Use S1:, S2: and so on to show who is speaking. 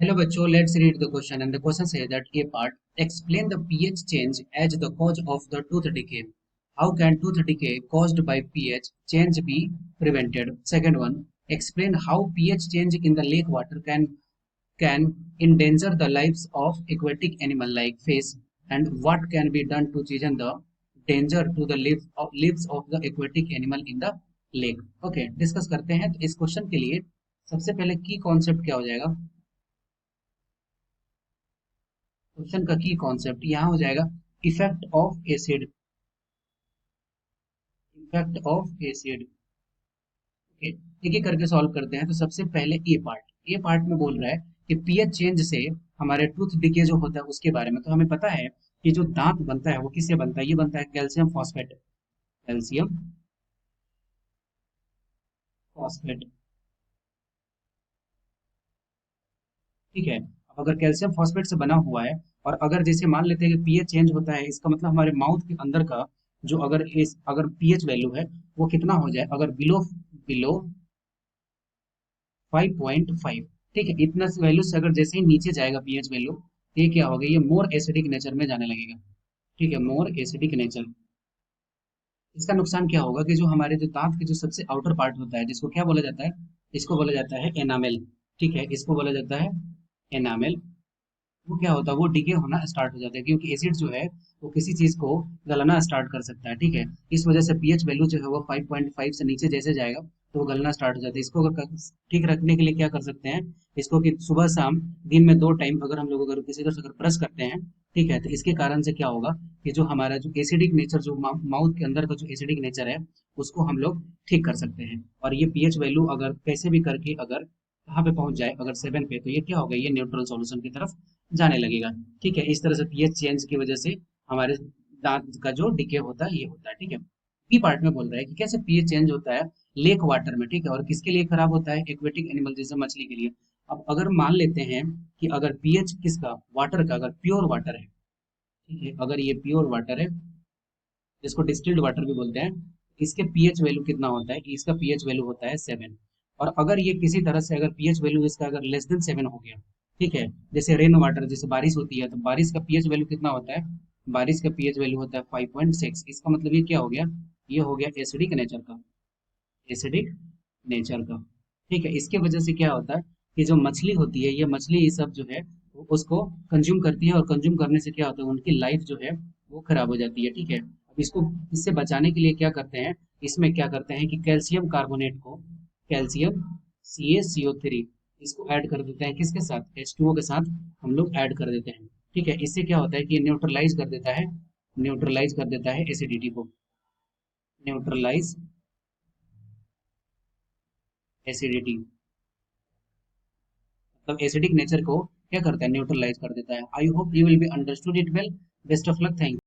S1: Hello बच्चों, let's read the question and the question says that A part explain the pH change as the cause of the tooth decay. How can tooth decay caused by pH change be prevented? Second one, explain how pH change in the lake water can endanger the lives of aquatic animal like fish and what can be done to change the danger to the lives of the aquatic animal in the lake. Okay, discuss करते हैं। तो इस question के लिए सबसे पहले की concept क्या हो जाएगा? क्वेश्चन का की कॉन्सेप्ट यहाँ हो जाएगा effect of acid. Effect of acid. Okay, एक एक करके सॉल्व करते हैं। तो सबसे पहले ए पार्ट में बोल रहा है कि पीएच चेंज से हमारे टूथ डिके जो होता है उसके बारे में। तो हमें पता है कि जो दांत बनता है वो किससे बनता है? ये बनता है कैल्शियम फॉस्फेट। कैल्शियम फॉस्फेट, ठीक है। अब अगर कैल्शियम फॉस्फेट से बना हुआ है और अगर जैसे मान लेते हैं कि पीएच चेंज होता है, इसका मतलब हमारे माउथ के अंदर का जो अगर पीएच वैल्यू है वो कितना हो जाए, अगर बिलो बिलो 5.5, ठीक है, इतना वैल्यू से अगर जैसे ही नीचे जाएगा पीएच वैल्यू, ये क्या होगा? ये मोर एसिडिक नेचर में जाने लगेगा। ठीक है, मोर एसिडिक नेचर। इसका नुकसान क्या होगा कि जो हमारे जो दांत के जो सबसे आउटर पार्ट होता है, जिसको क्या बोला जाता है? इसको बोला जाता है एनामेल। ठीक है, इसको बोला जाता है एनामेल। वो क्या होता है? वो डिके होना स्टार्ट हो जाता है क्योंकि एसिड जो है वो किसी चीज को गलना स्टार्ट कर सकता है। ठीक है, इस वजह से पीएच वैल्यू जो है वो 5.5 से नीचे जैसे जाएगा तो वो गलना स्टार्ट हो जाता है। इसको अगर ठीक रखने के लिए क्या कर सकते हैं? इसको कि सुबह शाम दिन में 2 टाइम अगर हम लोग अगर किसी तरह से अगर ब्रश करते हैं, ठीक है, तो इसके कारण से क्या होगा कि जो हमारा जो एसिडिक नेचर, जो माउथ के अंदर का जो एसिडिक नेचर है उसको हम लोग ठीक कर सकते हैं। और ये पीएच वैल्यू अगर कैसे भी करके अगर कहाँ पे पहुंच जाए, अगर 7 पे, तो ये क्या होगा? ये न्यूट्रल सॉल्यूशन की तरफ जाने लगेगा। ठीक है, इस तरह से पीएच चेंज की वजह से हमारे दांत का जो डिके होता है ये होता है। ठीक है, बी पार्ट में बोल रहा है कि कैसे पीएच चेंज होता है लेक वाटर में। ठीक है, और किसके लिए खराब होता है? एक्वेटिक एनिमल जैसे मछली के लिए। अब अगर मान लेते हैं कि अगर पीएच किसका, वाटर का, अगर प्योर वाटर है, ठीक है, अगर ये प्योर वाटर है जिसको डिस्टिल्ड वाटर भी बोलते हैं, इसके पीएच वैल्यू कितना होता है? कि इसका पीएच वैल्यू होता है 7। और अगर ये किसी तरह से अगर पीएच वैल्यू इसका अगर लेस देन 7 हो गया, ठीक है, जैसे रेन वाटर, जैसे बारिश होती है, तो बारिश का पीएच वैल्यू कितना होता है? बारिश का पीएच वैल्यू होता है 5.6। इसका मतलब ये क्या हो गया? ये हो गया एसिडिक नेचर का। एसिडिक नेचर का। ठीक है, इसके वजह से क्या होता है कि जो मछली होती है, ये मछली ये सब जो है वो उसको कंज्यूम करती है और कंज्यूम करने से क्या होता है? उनकी लाइफ जो है वो खराब हो जाती है। ठीक है, अब इसको इससे बचाने के लिए क्या करते हैं? इसमें क्या करते हैं कि कैल्शियम कार्बोनेट को, कैल्शियम CaCO3, इसको ऐड कर देते हैं किसके साथ? H2O के साथ हम लोग ऐड कर देते हैं। ठीक है, इससे क्या होता है कि ये न्यूट्रलाइज कर देता है, न्यूट्रलाइज कर देता है एसिडिटी को। न्यूट्रलाइज एसिडिटी, मतलब एसिडिक नेचर को क्या करता है? न्यूट्रलाइज कर देता है। I hope you will be understood it well. Best of luck. Thank